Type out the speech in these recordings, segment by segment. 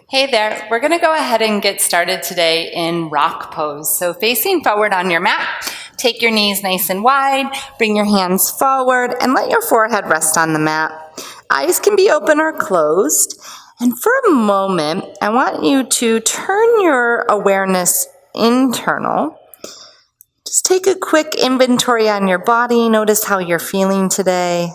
Hey there, we're gonna go ahead and get started today in rock pose. So facing forward on your mat, take your knees nice and wide, bring your hands forward, and let your forehead rest on the mat. Eyes can be open or closed. And for a moment, I want you to turn your awareness internal. Just take a quick inventory on your body. Notice how you're feeling today.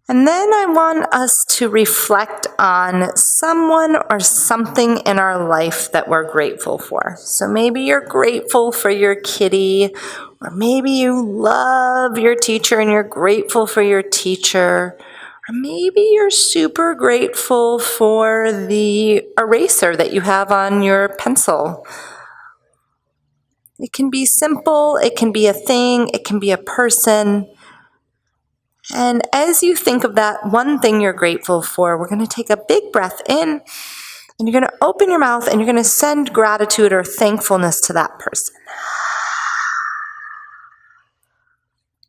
And then I want us to reflect on someone or something in our life that we're grateful for. So maybe you're grateful for your kitty, or maybe you love your teacher and you're grateful for your teacher, or maybe you're super grateful for the eraser that you have on your pencil. It can be simple, it can be a thing, it can be a person. And as you think of that one thing you're grateful for, we're going to take a big breath in, and you're going to open your mouth, and you're going to send gratitude or thankfulness to that person.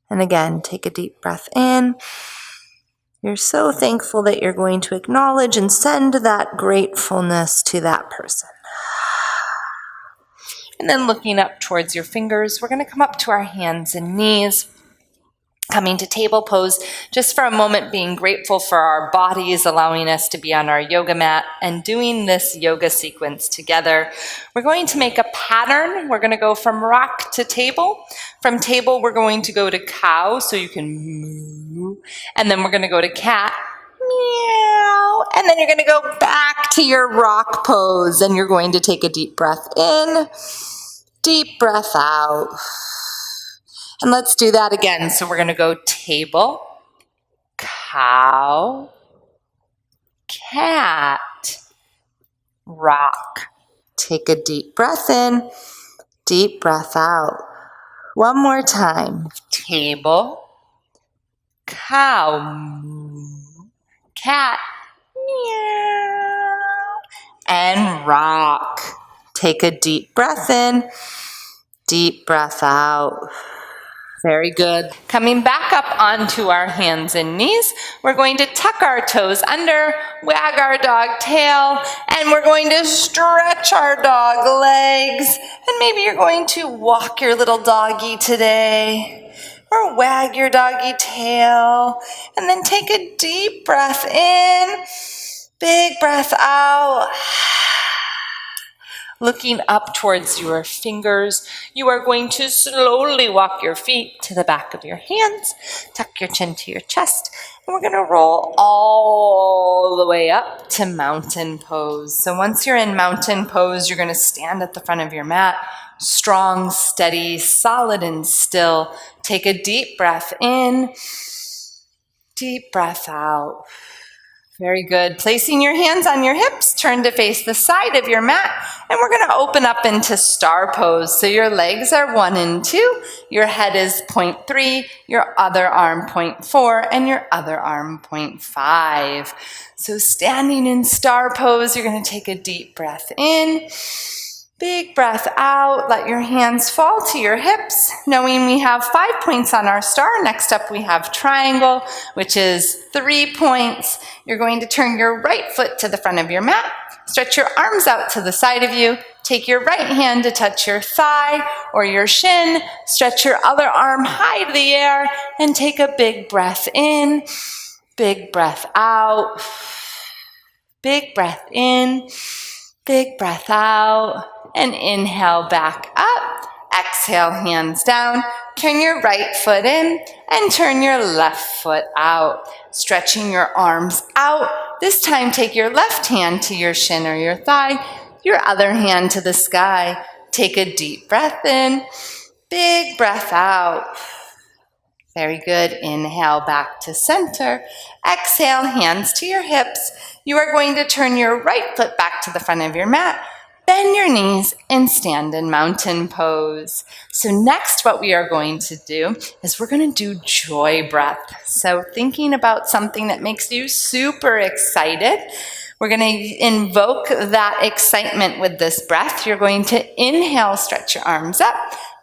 And again, take a deep breath in. You're so thankful that you're going to acknowledge and send that gratefulness to that person. And then looking up towards your fingers, we're going to come up to our hands and knees. Coming to table pose, just for a moment being grateful for our bodies, allowing us to be on our yoga mat and doing this yoga sequence together. We're going to make a pattern. We're going to go from rock to table. From table, we're going to go to cow, so you can moo. And then we're going to go to cat, meow. And then you're going to go back to your rock pose, and you're going to take a deep breath in, deep breath out. And let's do that again. So we're going to go table, cow, cat, rock. Take a deep breath in, deep breath out. One more time. Table, cow, cat, meow, and rock. Take a deep breath in, deep breath out. Very good. Coming back up onto our hands and knees, we're going to tuck our toes under, wag our dog tail, and we're going to stretch our dog legs. And maybe you're going to walk your little doggy today, or wag your doggy tail, and then take a deep breath in, big breath out. Looking up towards your fingers, you are going to slowly walk your feet to the back of your hands, tuck your chin to your chest, and we're going to roll all the way up to mountain pose. So once you're in mountain pose, you're going to stand at the front of your mat, strong, steady, solid, and still. Take a deep breath in, deep breath out. Very good. Placing your hands on your hips, turn to face the side of your mat, and we're going to open up into star pose. So your legs are 1 and 2, your head is 0.3, your other arm 0.4, and your other arm 0.5. So standing in star pose, you're going to take a deep breath in, big breath out. Let your hands fall to your hips, knowing we have 5 points on our star. Next up, we have triangle, which is 3 points. You're going to turn your right foot to the front of your mat. Stretch your arms out to the side of you. Take your right hand to touch your thigh or your shin. Stretch your other arm high to the air and take a big breath in, big breath out, big breath in, big breath out. And inhale back up, exhale hands down, turn your right foot in and turn your left foot out, stretching your arms out. This time take your left hand to your shin or your thigh, your other hand to the sky. Take a deep breath in, big breath out. Very good. Inhale back to center. Exhale, hands to your hips. You are going to turn your right foot back to the front of your mat. Bend your knees and stand in mountain pose. So next what we are going to do is we're going to do joy breath. So thinking about something that makes you super excited, we're going to invoke that excitement with this breath. You're going to inhale, stretch your arms up.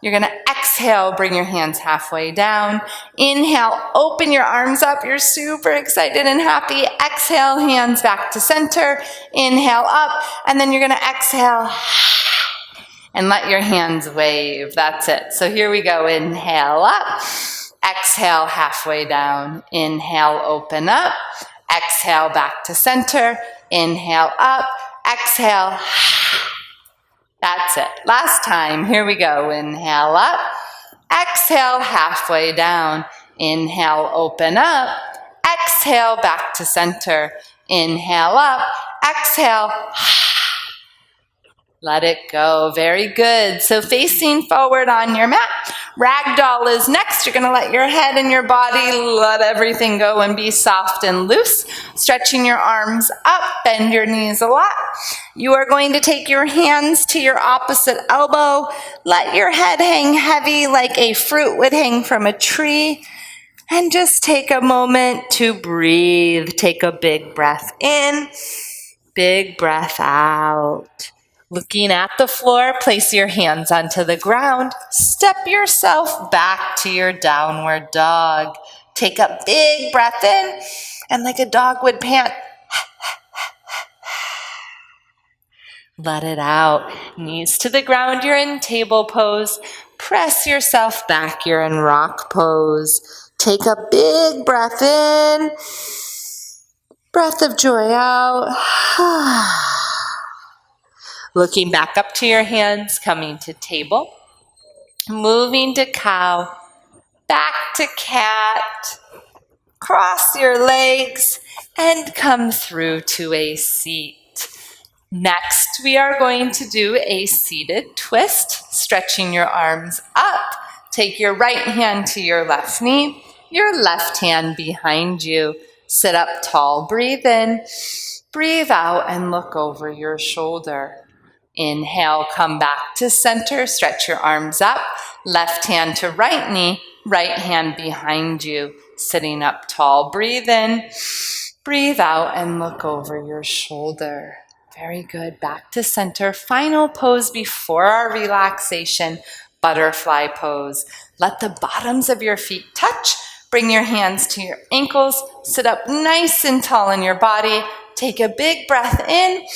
You're going to exhale, bring your hands halfway down. Inhale, open your arms up. You're super excited and happy. Exhale, hands back to center. Inhale up, and then you're going to exhale and let your hands wave. That's it. So here we go. Inhale up. Exhale, halfway down. Inhale, open up. Exhale, back to center. Inhale up. Exhale. That's it. Last time. Here we go. Inhale up. Exhale, halfway down. Inhale, open up. Exhale, back to center. Inhale up. Exhale. Let it go. Very good. So facing forward on your mat. Ragdoll is next. You're going to let your head and your body let everything go and be soft and loose. Stretching your arms up. Bend your knees a lot. You are going to take your hands to your opposite elbow. Let your head hang heavy like a fruit would hang from a tree. And just take a moment to breathe. Take a big breath in. Big breath out. Looking at the floor, place your hands onto the ground. Step yourself back to your downward dog. Take a big breath in, and like a dog would pant, let it out. Knees to the ground, you're in table pose. Press yourself back, you're in rock pose. Take a big breath in. Breath of joy out. Looking back up to your hands, coming to table, moving to cow, back to cat, cross your legs, and come through to a seat. Next, we are going to do a seated twist, stretching your arms up. Take your right hand to your left knee, your left hand behind you. Sit up tall, breathe in, breathe out, and look over your shoulder. Inhale, come back to center, stretch your arms up, left hand to right knee, right hand behind you, sitting up tall. Breathe in, breathe out, and look over your shoulder. Very good. Back to center. Final pose before our relaxation, butterfly pose. Let the bottoms of your feet touch. Bring your hands to your ankles. Sit up nice and tall in your body. Take a big breath in.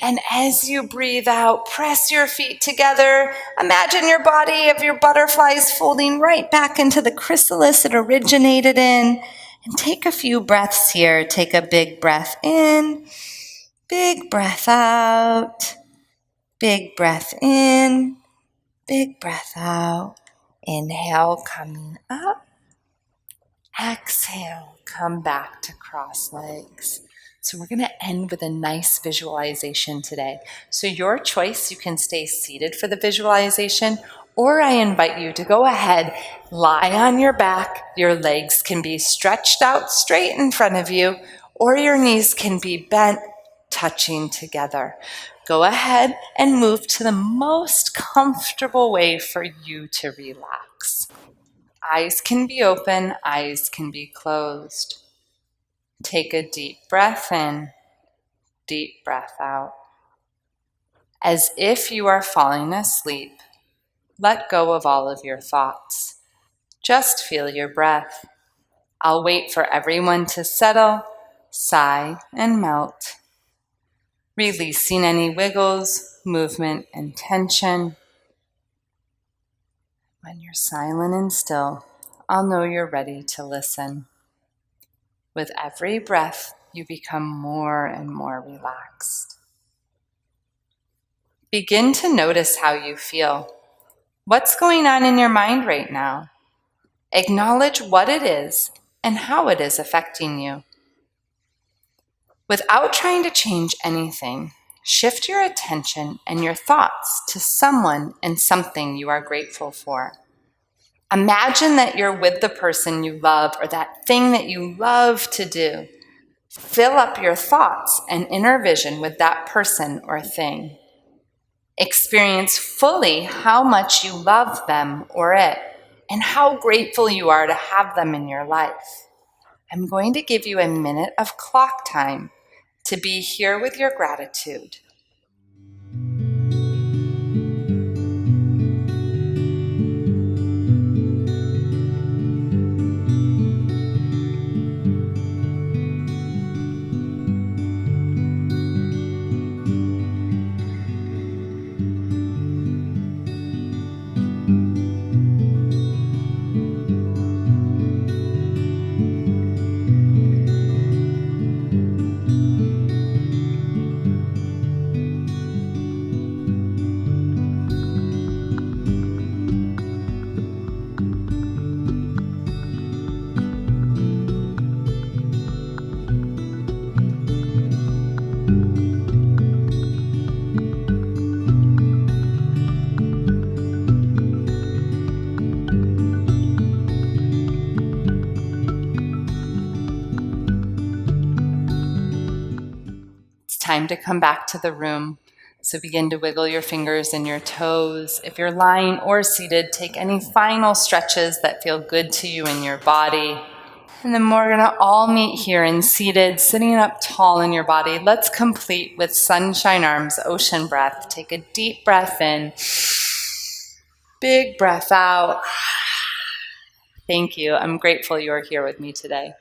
And as you breathe out, press your feet together. Imagine your body of your butterflies folding right back into the chrysalis it originated in. And take a few breaths here. Take a big breath in, big breath out, big breath in, big breath out. Inhale, coming up. Exhale, come back to cross legs. So we're going to end with a nice visualization today. So your choice, you can stay seated for the visualization, or I invite you to go ahead, lie on your back. Your legs can be stretched out straight in front of you, or your knees can be bent, touching together. Go ahead and move to the most comfortable way for you to relax. Eyes can be open, eyes can be closed. Take a deep breath in, deep breath out. As if you are falling asleep, let go of all of your thoughts. Just feel your breath. I'll wait for everyone to settle, sigh, and melt, releasing any wiggles, movement, and tension. When you're silent and still, I'll know you're ready to listen. With every breath, you become more and more relaxed. Begin to notice how you feel. What's going on in your mind right now? Acknowledge what it is and how it is affecting you. Without trying to change anything, shift your attention and your thoughts to someone and something you are grateful for. Imagine that you're with the person you love or that thing that you love to do. Fill up your thoughts and inner vision with that person or thing. Experience fully how much you love them or it and how grateful you are to have them in your life. I'm going to give you a minute of clock time to be here with your gratitude. time to come back to the room. So begin to wiggle your fingers and your toes. If you're lying or seated, take any final stretches that feel good to you in your body. And then we're going to all meet here in seated, sitting up tall in your body. Let's complete with sunshine arms, ocean breath. Take a deep breath in. Big breath out. Thank you. I'm grateful you are here with me today.